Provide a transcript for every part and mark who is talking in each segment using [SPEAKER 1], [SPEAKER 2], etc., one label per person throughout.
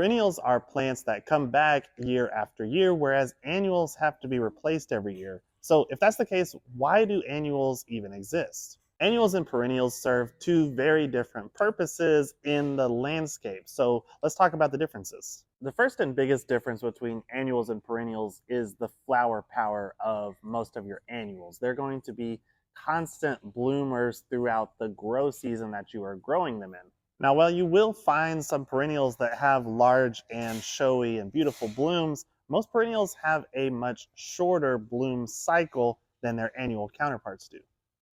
[SPEAKER 1] Perennials are plants that come back year after year, whereas annuals have to be replaced every year. So, if that's the case, why do annuals even exist? Annuals and perennials serve two very different purposes in the landscape. So, let's talk about the differences. The first and biggest difference between annuals and perennials is the flower power of most of your annuals. They're going to be constant bloomers throughout the grow season that you are growing them in. Now, while you will find some perennials that have large and showy and beautiful blooms, most perennials have a much shorter bloom cycle than their annual counterparts do.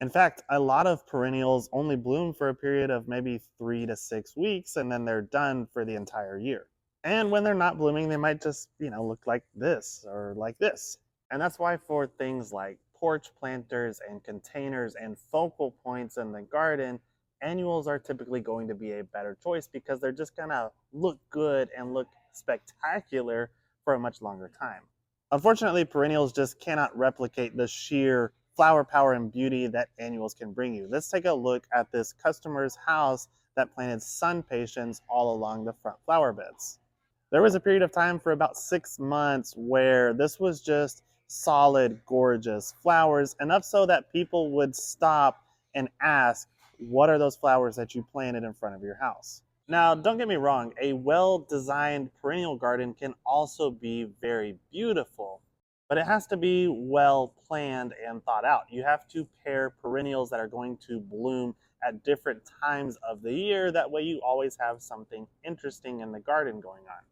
[SPEAKER 1] In fact, a lot of perennials only bloom for a period of maybe 3 to 6 weeks, and then they're done for the entire year. And when they're not blooming, they might just, look like this or like this. And that's why for things like porch planters and containers and focal points in the garden, annuals are typically going to be a better choice because they're just gonna look good and look spectacular for a much longer time. Unfortunately, perennials just cannot replicate the sheer flower power and beauty that annuals can bring you. Let's take a look at this customer's house that planted sun patiens all along the front flower beds. There was a period of time for about 6 months where this was just solid, gorgeous flowers, enough so that people would stop and ask, what are those flowers that you planted in front of your house? Now, don't get me wrong, a well-designed perennial garden can also be very beautiful, but it has to be well planned and thought out. You have to pair perennials that are going to bloom at different times of the year. That way you always have something interesting in the garden going on.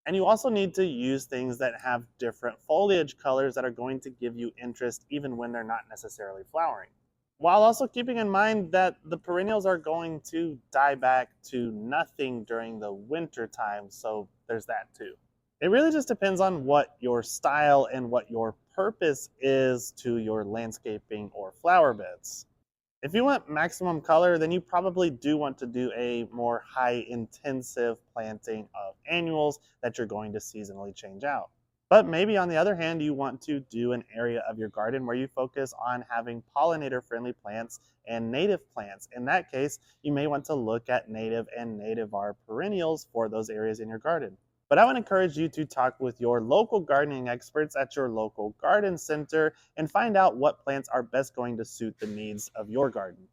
[SPEAKER 1] And you also need to use things that have different foliage colors that are going to give you interest even when they're not necessarily flowering. While also keeping in mind that the perennials are going to die back to nothing during the winter time, so there's that too. It really just depends on what your style and what your purpose is to your landscaping or flower beds. If you want maximum color, then you probably do want to do a more high intensive planting of annuals that you're going to seasonally change out. But maybe on the other hand, you want to do an area of your garden where you focus on having pollinator friendly plants and native plants. In that case, you may want to look at native and native-are perennials for those areas in your garden. But I would encourage you to talk with your local gardening experts at your local garden center and find out what plants are best going to suit the needs of your garden.